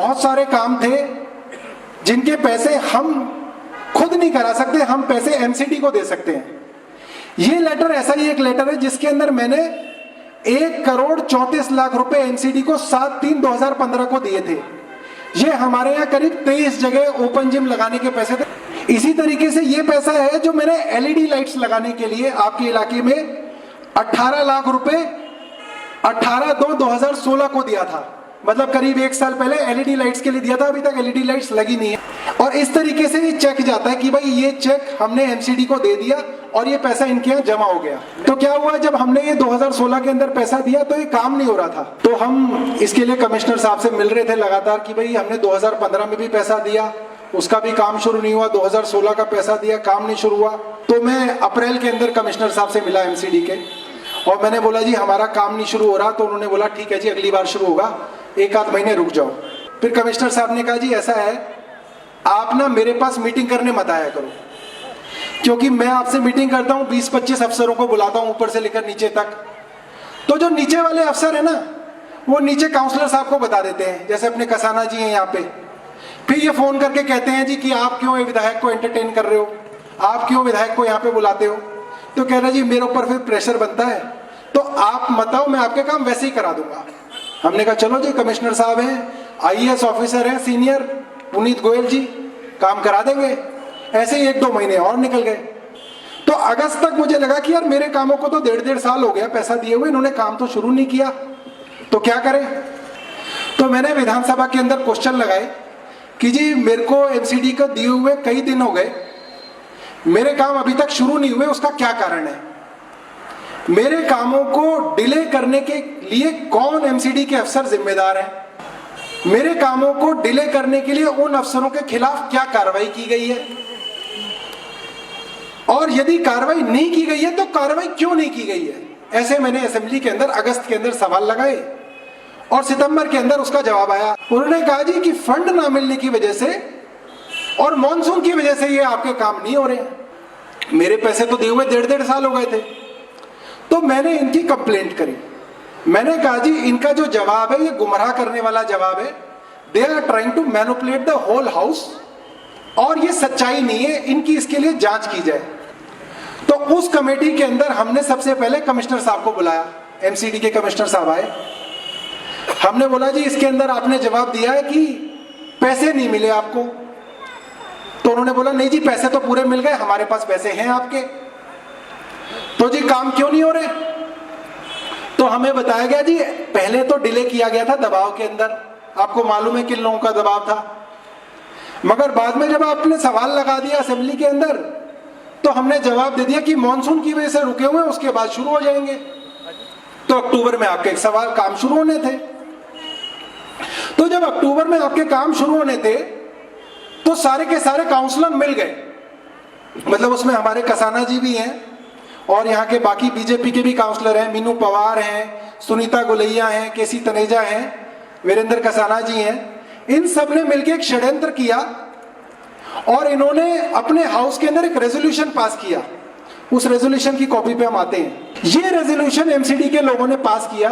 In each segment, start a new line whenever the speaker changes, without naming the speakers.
बहुत सारे काम थे जिनके पैसे हम खुद नहीं करा सकते, हम पैसे एमसीडी को दे सकते हैं। ये लेटर ऐसा ही एक लेटर है जिसके अंदर मैंने 1,34,00,000 रुपए एमसीडी को 7/3/2015 को दिए थे। ये हमारे यहाँ करीब 23 जगह ओपन जिम लगाने के पैसे थे। इसी तरीके से ये पैसा है जो मैंने एलईडी लाइट्स लगाने के लिए आपके इलाके में 18 लाख रुपए 18/2/2016 को दिया था। मतलब करीब 1 साल पहले एलईडी लाइट्स के लिए दिया था, अभी तक एलईडी लाइट्स लगी नहीं है। और इस तरीके से ये चेक जाता है कि भाई ये चेक हमने एमसीडी को दे दिया और ये पैसा इनके यहाँ जमा हो गया। तो क्या हुआ, जब हमने ये 2016 के अंदर पैसा दिया तो ये काम नहीं हो रहा था। तो हम इसके लिए कमिश्नर साहब से मिल रहे थे लगातार कि भाई हमने 2015 में भी पैसा दिया, उसका भी काम शुरू नहीं हुआ, 2016 का पैसा दिया, काम नहीं शुरू हुआ। तो मैं अप्रैल के अंदर कमिश्नर साहब से मिला एमसीडी के, और मैंने बोला जी हमारा काम नहीं शुरू हो रहा। तो उन्होंने बोला ठीक है जी, अगली बार शुरू होगा, 1 आध महीने रुक जाओ। फिर कमिश्नर साहब ने कहा जी ऐसा है, आप ना मेरे पास मीटिंग करने मत आया करो, क्योंकि मैं आपसे मीटिंग करता हूँ 20-25 अफसरों को बुलाता हूँ ऊपर से लेकर नीचे तक। तो जो नीचे वाले अफसर है ना, वो नीचे काउंसलर साहब को बता देते हैं, जैसे अपने कसाना जी हैं यहाँ पे। फिर ये फोन करके कहते हैं जी कि आप क्यों विधायक को एंटरटेन कर रहे हो, आप क्यों विधायक को यहाँ पे बुलाते हो। तो कह रहे जी मेरे ऊपर फिर प्रेशर बनता है, तो आप मत आओ, मैं आपके काम वैसे ही करा दूंगा। हमने कहा चलो जी, कमिश्नर साहब हैं, आईएएस ऑफिसर हैं सीनियर पुनीत गोयल जी, काम करा देंगे। ऐसे ही 1-2 महीने और निकल गए। तो अगस्त तक मुझे लगा कि यार मेरे कामों को तो 1.5 साल हो गया पैसा दिए हुए, इन्होंने काम तो शुरू नहीं किया, तो क्या करें। तो मैंने विधानसभा के अंदर क्वेश्चन लगाए कि जी मेरे को एमसीडी को दिए हुए कई दिन हो गए, मेरे काम अभी तक शुरू नहीं हुए, उसका क्या कारण है। मेरे कामों को डिले करने के लिए कौन एमसीडी के अफसर जिम्मेदार हैं, मेरे कामों को डिले करने के लिए उन अफसरों के खिलाफ क्या कार्रवाई की गई है, और यदि कार्रवाई नहीं की गई है तो कार्रवाई क्यों नहीं की गई है। ऐसे मैंने असेंबली के अंदर अगस्त के अंदर सवाल लगाए और सितंबर के अंदर उसका जवाब आया। उन्होंने कहा जी कि फंड ना मिलने की वजह से और मॉनसून की वजह से ये आपके काम नहीं हो रहे। मेरे पैसे तो दिए हुए 1.5 साल हो गए थे। तो मैंने इनकी कंप्लेंट करी। मैंने कहा जी इनका जो जवाब है ये गुमराह करने वाला जवाब है, they are trying to manipulate the whole house, और ये सच्चाई नहीं है, इनकी इसके लिए जांच की जाए। तो उस कमेटी के अंदर हमने सबसे पहले कमिश्नर साहब को बुलाया, एमसीडी के कमिश्नर साहब आए। हमने बोला जी इसके अंदर आपने जवाब दिया है कि पैसे नहीं मिले आपको। तो उन्होंने बोला नहीं जी पैसे तो पूरे मिल गए, हमारे पास पैसे हैं आपके। तो जी काम क्यों नहीं हो रहे। तो हमें बताया गया जी पहले तो डिले किया गया था दबाव के अंदर, आपको मालूम है किन लोगों का दबाव था, मगर बाद में जब आपने सवाल लगा दिया असेंबली के अंदर तो हमने जवाब दे दिया कि मॉनसून की वजह से रुके हुए, उसके बाद शुरू हो जाएंगे। तो अक्टूबर में आपके सवाल काम शुरू होने थे। तो जब अक्टूबर में आपके काम शुरू होने थे तो सारे के सारे काउंसलर मिल गए, मतलब उसमें हमारे कसाना जी भी हैं और यहाँ के बाकी बीजेपी के भी काउंसलर हैं, मीनू पवार हैं, सुनीता गुलैया हैं, केसी तनेजा हैं, वीरेंद्र कसाना जी हैं। इन सब ने मिलकर एक षड्यंत्र किया और इन्होंने अपने हाउस के अंदर एक रेजोल्यूशन पास किया। उस रेजोल्यूशन की कॉपी पे हम आते हैं। ये रेजोल्यूशन एमसीडी के लोगों ने पास किया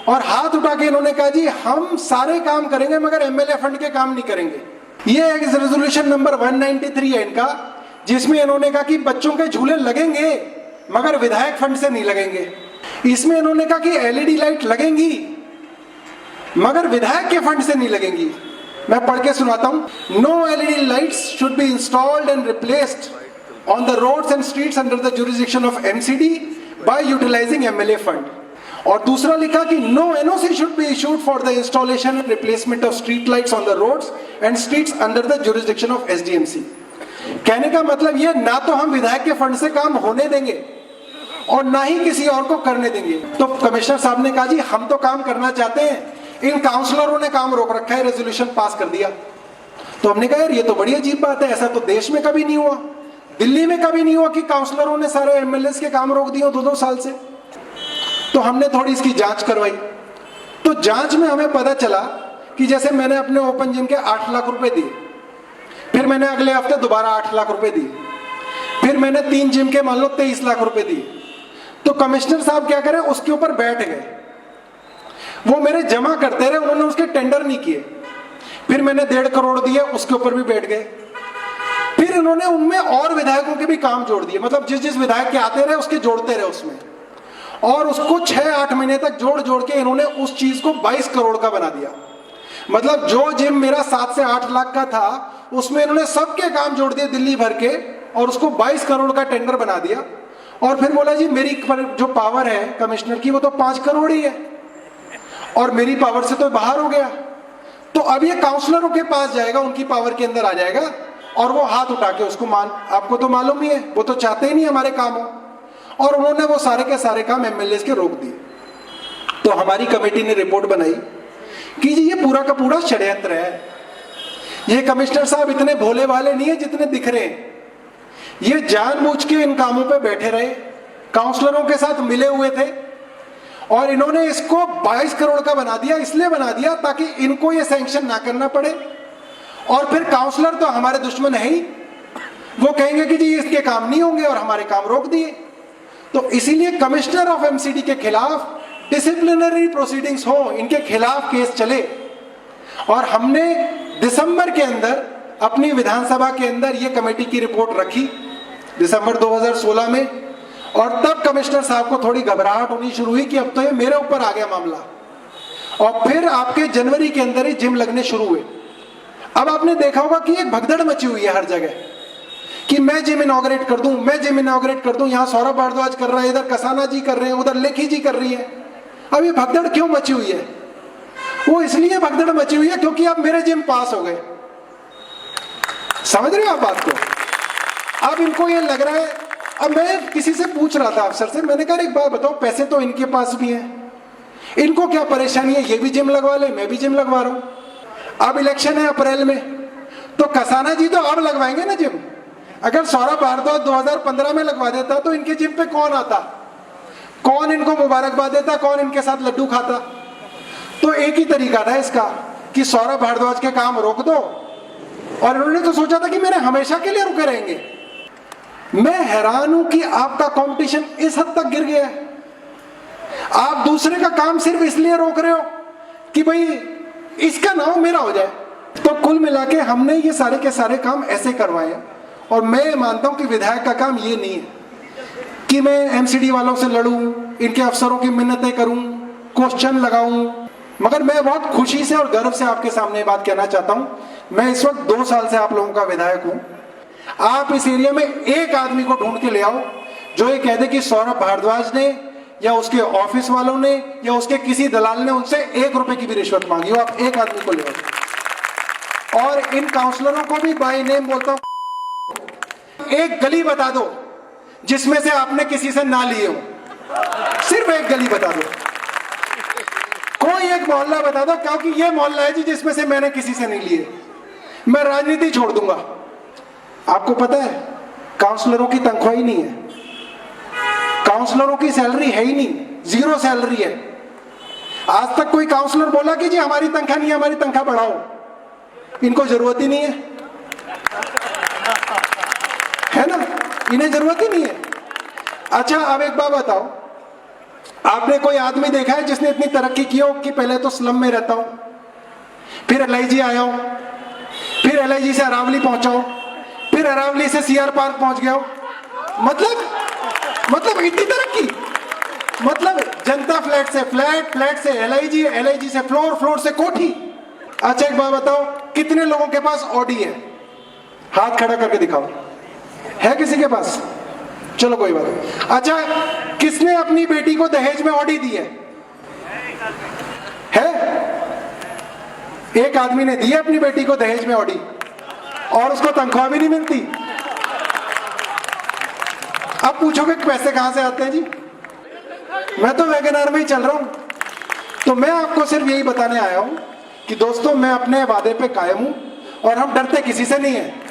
और हाथ उठा के इन्होंने कहा जी हम सारे काम करेंगे मगर एमएलए फंड के काम नहीं करेंगे। ये एक रेजोल्यूशन नंबर 193 है इनका, जिसमें इन्होंने कहा कि बच्चों के झूले लगेंगे मगर विधायक फंड से नहीं लगेंगे। इसमें इन्होंने कहा कि एलईडी लाइट लगेंगी मगर विधायक के फंड से नहीं लगेंगी। मैं पढ़ के सुनाता हूं। No LED lights should be installed and replaced on the roads and streets under the jurisdiction of MCD by utilizing MLA fund. और दूसरा लिखा कि no NOC should be issued for the installation and replacement of street lights on the roads and streets under the jurisdiction of SDMC. कहने का मतलब ये, ना तो हम विधायक के फंड से काम होने देंगे और ना ही किसी और को करने देंगे। तो कमिश्नर साहब ने कहा जी हम तो काम करना चाहते हैं, इन काउंसलरों ने काम रोक रखा है, रेजोल्यूशन पास कर दिया। तो हमने कहा यार ये तो बड़ी अजीब बात है, ऐसा तो देश में कभी नहीं हुआ, दिल्ली में कभी नहीं हुआ कि काउंसलरों ने सारे एमएलए के काम रोक दिए 2-2 साल से। तो हमने थोड़ी इसकी जांच करवाई। तो जांच में हमें पता चला कि जैसे मैंने अपने ओपन जिम के 8 लाख रुपए दिए, फिर मैंने अगले हफ्ते दोबारा 8 लाख रुपए दिए, फिर मैंने 3 जिम के मान लो 23 लाख रुपए दिए। तो कमिश्नर साहब क्या करें, उसके ऊपर बैठ गए, वो मेरे जमा करते रहे, उन्होंने उसके टेंडर नहीं किए। फिर मैंने 1.5 करोड़ दिए, उसके ऊपर भी बैठ गए। फिर इन्होंने उनमें और विधायकों के भी काम जोड़ दिए, मतलब जिस जिस विधायक के आते रहे उसके जोड़ते रहे उसमें, और उसको 6-8 महीने तक जोड़ जोड़ के इन्होंने उस चीज को 22 करोड़ का बना दिया। मतलब जो जिम मेरा 7 से 8 लाख का था, उसमें इन्होंने सबके काम जोड़ दिए दिल्ली भर के, और उसको 22 करोड़ का टेंडर बना दिया। और फिर बोला जी मेरी जो पावर है कमिश्नर की वो तो 5 करोड़ ही है, और मेरी पावर से तो बाहर हो गया। तो अब ये काउंसलरों के पास जाएगा, उनकी पावर के अंदर आ जाएगा, और वो हाथ उठा के उसको आपको तो मालूम ही है, वो तो चाहते ही नहीं हमारे काम हो, और उन्होंने वो सारे के सारे काम एमएलए के रोक दिए। तो हमारी कमेटी ने रिपोर्ट बनाई कि जी ये पूरा का पूरा षड्यंत्र है। ये कमिश्नर साहब इतने भोले भाले नहीं है जितने दिख रहे हैं। ये जानबूझ के इन कामों पे बैठे रहे, काउंसलरों के साथ मिले हुए थे, और इन्होंने इसको 22 करोड़ का बना दिया। इसलिए बना दिया ताकि इनको ये सैंक्शन ना करना पड़े, और फिर काउंसलर तो हमारे दुश्मन है ही, वो कहेंगे कि जी इसके काम नहीं होंगे और हमारे काम रोक दिए। तो इसीलिए कमिश्नर ऑफ एमसीडी के खिलाफ डिसिप्लिनरी प्रोसीडिंग्स हो, इनके खिलाफ केस चले। और हमने दिसंबर के अंदर अपनी विधानसभा के अंदर ये कमेटी की रिपोर्ट रखी, दिसंबर 2016 में, और तब कमिश्नर साहब को थोड़ी घबराहट होनी शुरू हुई कि अब तो ये मेरे ऊपर आ गया मामला। और फिर आपके जनवरी के अंदर ही जिम लगने शुरू हुए। अब आपने देखा होगा कि एक भगदड़ मची हुई है हर जगह कि मैं जिम इनॉग्रेट कर दूं, मैं जिम इनॉग्रेट कर दूं। यहां सौरभ भारद्वाज कर रहा है, इधर कसाना जी कर रहे हैं, उधर लेखी जी कर रही है। अब ये भगदड़ क्यों मची हुई है? वो इसलिए भगदड़ मची हुई है क्योंकि अब मेरे जिम पास हो गए। समझ रहे हो आप बात को? अब इनको ये लग रहा है। अब मैं किसी से पूछ रहा था अफसर से, मैंने कहा एक बात बताओ, पैसे तो इनके पास भी हैं, इनको क्या परेशानी है? ये भी जिम लगवा ले, मैं भी जिम लगवा रहा हूं। अब इलेक्शन है अप्रैल में, तो कसाना जी तो अब लगवाएंगे ना जिम। अगर सौरभ भारद्वाज 2015 में लगवा देता तो इनके जिम पे कौन आता, कौन इनको मुबारकबाद देता, कौन इनके साथ लड्डू खाता? तो एक ही तरीका था इसका कि सौरभ भारद्वाज के काम रोक दो, और इन्होंने तो सोचा था कि मेरे हमेशा के लिए रुके रहेंगे। मैं हैरान हूं कि आपका कंपटीशन इस हद तक गिर गया है। आप दूसरे का काम सिर्फ इसलिए रोक रहे हो कि भाई इसका नाम मेरा हो जाए। तो कुल मिला के हमने ये सारे के सारे काम ऐसे करवाए, और मैं मानता हूं कि विधायक का काम ये नहीं है कि मैं एमसीडी वालों से लड़ूं, इनके अफसरों की मिन्नतें करूं, क्वेश्चन लगाऊं। मगर मैं बहुत खुशी से और गर्व से आपके सामने बात कहना चाहता हूं, मैं इस वक्त 2 साल से आप लोगों का विधायक हूं। आप इस एरिया में एक आदमी को ढूंढ के ले आओ जो ये कह दे कि सौरभ भारद्वाज ने या उसके ऑफिस वालों ने या उसके किसी दलाल ने उनसे 1 रुपए की भी रिश्वत मांगी हो। आप एक आदमी को ले आओ। और इन काउंसलरों को भी बाय नेम बोलता हूं, एक गली बता दो जिसमें से आपने किसी से ना लिए हो। सिर्फ एक गली बता दो, कोई एक मोहल्ला बता दो, क्योंकि ये मोहल्ला है जी जिसमें से मैंने किसी से नहीं लिए। मैं राजनीति छोड़ दूंगा। आपको पता है काउंसलरों की तनख्वाह ही नहीं है, काउंसलरों की सैलरी है ही नहीं, 0 सैलरी है। आज तक कोई काउंसलर बोला कि जी हमारी तनख्वाह नहीं है, हमारी तनख्वाह बढ़ाओ? इनको जरूरत ही नहीं है ना, इन्हें जरूरत ही नहीं है। अच्छा अब एक बात बताओ, आपने कोई आदमी देखा है जिसने इतनी तरक्की की हो कि पहले तो स्लम में रहता हूं, फिर एलआईजी आया हूं, फिर एलआईजी से अरावली पहुंचा हूं, फिर अरावली से सीआर पार्क पहुंच गया हूं? मतलब इतनी तरक्की, मतलब जनता फ्लैट से फ्लैट, फ्लैट से एलआईजी, एलआईजी से फ्लोर, फ्लोर से कोठी। अच्छा एक बात बताओ, कितने लोगों के पास ऑडी है? हाथ खड़ा करके दिखाओ, है किसी के पास? चलो कोई बात नहीं। अच्छा किसने अपनी बेटी को दहेज में ऑडी दी है? एक आदमी ने दी है अपनी बेटी को दहेज में ऑडी, और उसको तनख्वाह भी नहीं मिलती। अब पूछोगे पैसे कहां से आते हैं जी? मैं तो वैगनआर में ही चल रहा हूं। तो मैं आपको सिर्फ यही बताने आया हूं कि दोस्तों मैं अपने वादे पे कायम हूं, और हम डरते किसी से नहीं है।